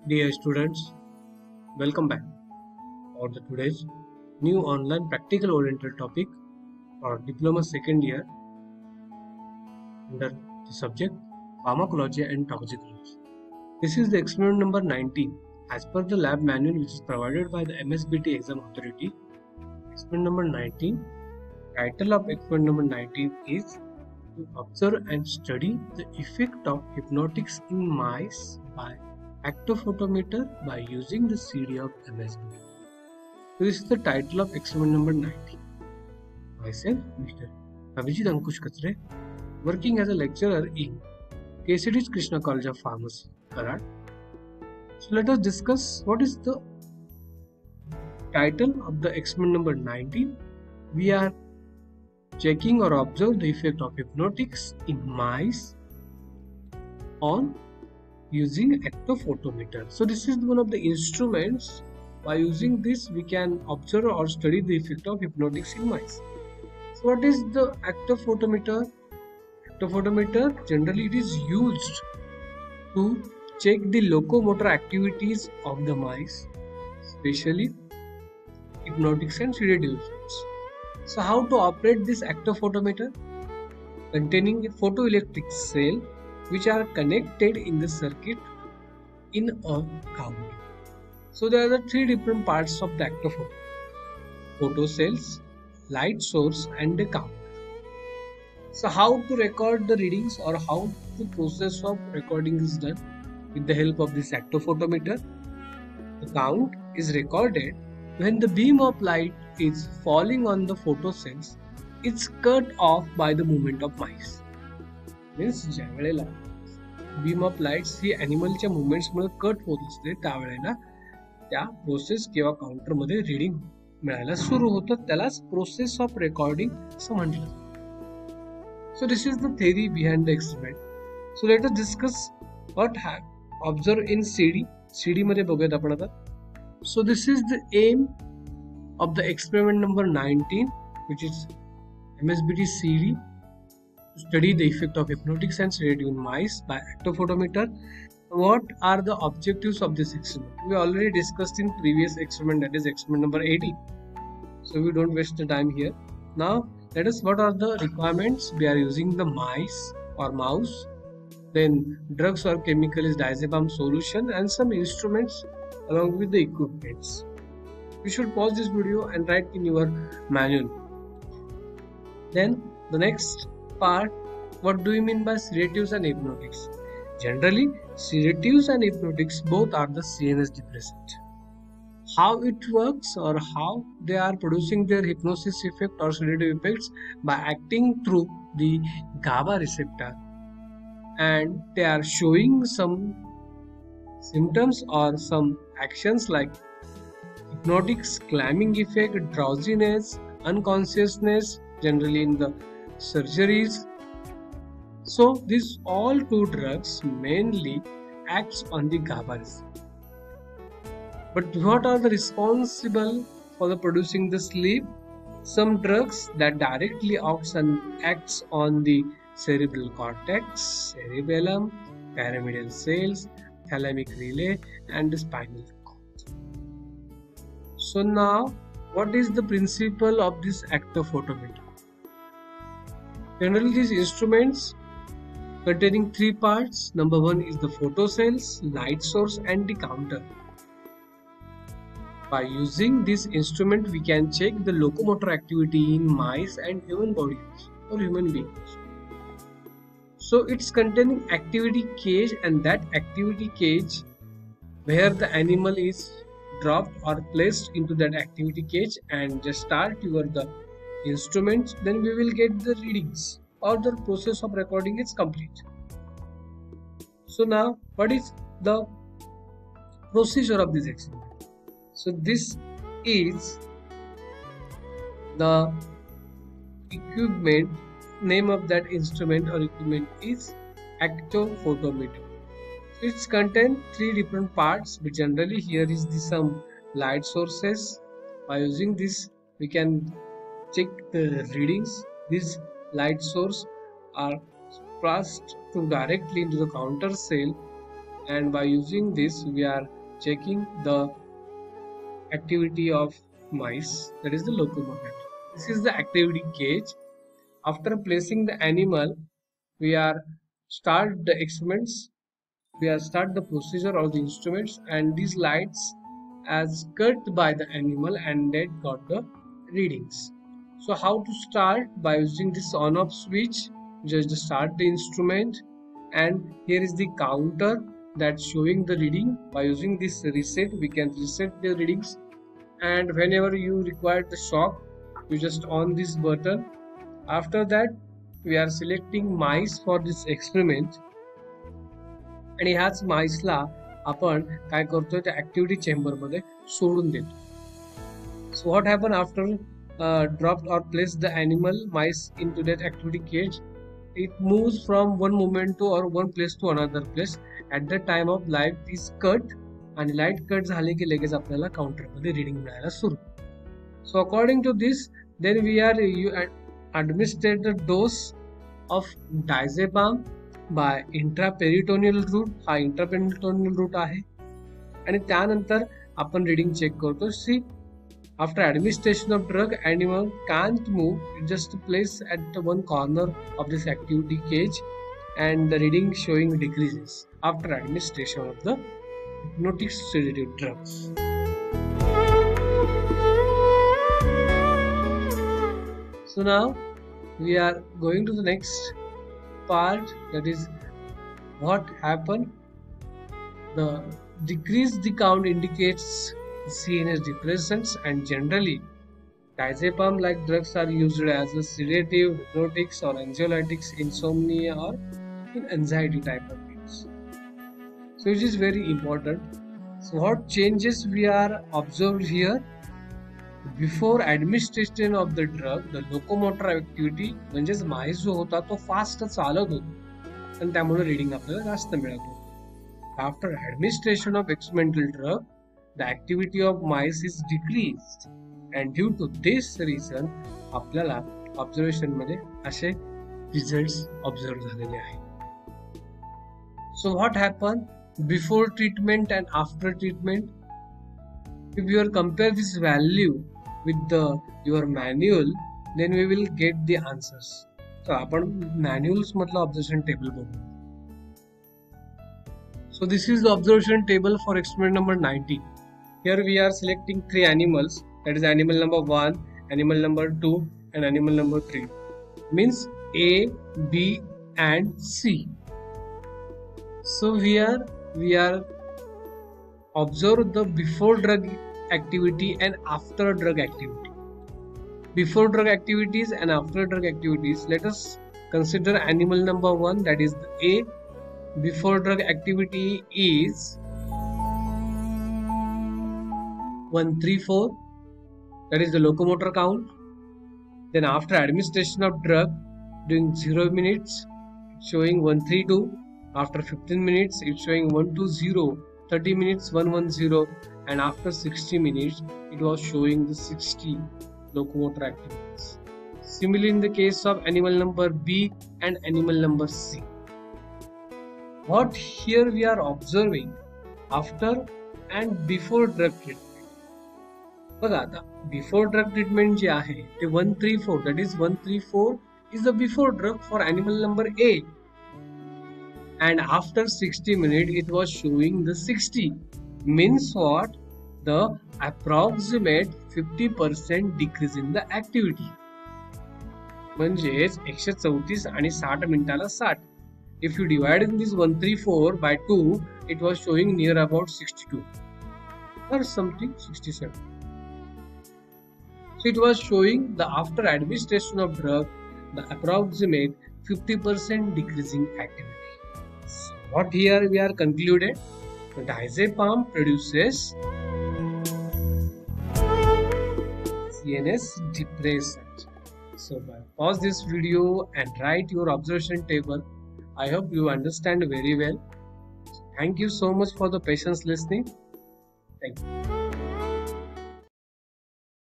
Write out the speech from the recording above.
Dear students, welcome back for the today's new online practical oriented topic for diploma second year under the subject pharmacology and toxicology. This is the experiment number 19 as per the lab manual which is provided by the MSBT exam authority. Experiment number 19. Title of experiment number 19 is to observe and study the effect of hypnotics in mice by actophotometer by using the CD of MSBT. So this is the title of experiment number 19. Myself, Mr. Abhijit Ankush Katre, working as a lecturer in KCD's Krishna College of Pharmacy, Karad. So let us discuss what is the title of the experiment number 19. We are checking or observe the effect of hypnotics in mice on using actophotometer. So this is one of the instruments. By using this, we can observe or study the effect of hypnotics in mice. So what is the actophotometer? Actophotometer, generally it is used to check the locomotor activities of the mice, especially hypnotics and sedative effects. So how to operate this actophotometer? Containing a photoelectric cell which are connected in the circuit in a count. So there are the three different parts of the actophotometer: photocells, light source and the counter. So how to record the readings or how the process of recording is done with the help of this actophotometer. The count is recorded when the beam of light is falling on the photocells. It's cut off by the movement of mice. Means ज्या वेळेला beam of lights ही ॲनिमलच्या मुवमेंट्समुळे cut होत असते त्यावेळेला त्या process किंवा काउंटर मध्ये रीडिंग मिळायला सुरू होतं, त्यालाच प्रोसेस ऑफ रेकॉर्डिंग असं म्हटलं. So this is the theory behind the experiment. So let us discuss what have observe in CD मध्ये बघूयात आपण आता. So this is the aim of the experiment number 19 which is MSBT CD, to study the effect of hypnotics and sedative in mice by actophotometer. What are the objectives of this experiment? We already discussed in previous experiment, that is experiment number 18. So we don't waste the time here. Now let us, what are the requirements? We are using the mice or mouse, then drugs or chemical is diazepam solution and some instruments along with the equipments. You should pause this video and write in your manual. Then the next part, what do you mean by sedatives and hypnotics? Generally, sedatives and hypnotics both are the CNS depressant. How it works or how they are producing their hypnosis effect or sedative effects by acting through the GABA receptor, and they are showing some symptoms or some actions like hypnotics, calming effect, drowsiness, unconsciousness, generally in the surgeries. So these all two drugs mainly acts on the GABA receptor. But what are the responsible for the producing the sleep? Some drugs that directly acts on the cerebral cortex, cerebellum, pyramidal cells, thalamic relay and the spinal cord. So now what is the principle of this actophotometer? Generally these instruments containing three parts. Number one is the photocells, light source and the counter. By using this instrument we can check the locomotor activity in mice and human bodies or human beings. So it's containing activity cage, and that activity cage where the animal is dropped or placed into that activity cage and just start your the instruments, then we will get the readings or the process of recording is complete. So now what is the procedure of this experiment? So this is the equipment. Name of that instrument or equipment is actophotometer. It's contain three different parts, but generally here is the some light sources. By using this we can check the readings. These light source are passed to directly into the counter cell and by using this we are checking the activity of mice, that is the locomotor. This is the activity gauge. After placing the animal, we are start the experiments, we are start the procedure of the instruments, and these lights as cut by the animal and that got the readings. So how to start? By using this on off switch, just start the instrument, and here is the counter that's showing the reading. By using this reset, we can reset the readings, and whenever you require the shock, you just on this button. After that we are selecting mice for this experiment, आणि ह्याच माइसला आपण काय करतोय त्या activity chamber मध्ये सोडून देतो. So what happened after dropped or placed the animal mice into that activity cage? It moves from one moment to or one place to another place. At the time of light is cut, आणि light cut झाले की लगेच आपल्याला counter मध्ये reading मिळायला सुरू. So according to this, then we are administered the dose of diazepam by intraperitoneal route. हा intraperitoneal route आहे, आणि त्यानंतर आपण रीडिंग चेक करतो. सी after administration of drug, animal can't move, it just place at the one corner of this activity cage, and the reading showing decreases after administration of the hypnotic sedative drugs. So now we are going to the next part, that is what happened. The decrease the count indicates CNS depressants, and generally diazepam like drugs are used as a sedative, hypnotics or anxiolytics, insomnia or in anxiety type of things. So it is very important. So what changes we are observed here? Before administration of the drug, the locomotor activity म्हणजेच माइस जो होता तो fast चालत होता आणि त्यामुळे reading आपल्याला जास्त मिळत होती. After administration of experimental drug, the activity of mice is decreased, and due to this reason आपल्याला ऑब्झर्वेशन मध्ये असे रिझल्ट्स ऑब्झर्व झालेले आहेत. So what happened before treatment and after treatment? If you compare this value with your manual, then we will get the answers. So आपण manuals मधलं observation table बघू. So this is the observation table for experiment number 19. Here we are selecting 3 animals, that is animal number 1, animal number 2 and animal number 3. Means A, B and C. So here we are observe the before drug activity and after drug activity. Before drug activities and after drug activities, let us consider animal number 1, that is the A. Before drug activity is 134, that is the locomotor count. Then after administration of drug during 0 minutes, it's showing 132. After 15 minutes, it's showing 120. 30 minutes 110, and after 60 minutes, it was showing the 60 locomotor activities. Similarly, in the case of animal number B and animal number C. What here we are observing after and before drug treatment. बघा आता before drug treatment जे आहे ते 134, that is 134 is the before drug for animal number A, and after 60 minutes it was showing the 60. Means what? The approximate 50% decrease in the activity. म्हणजेच 134 आणि 60 मिनिटाला 60. If you divide in this 134 by 2, it was showing near about 62 or something 67. So it was showing the after administration of drug, the approximate 50% decreasing activity. So what here we are concluded? The diazepam produces CNS depressant. So pause this video and write your observation table. I hope you understand very well. Thank you so much for the patience listening. Thank you.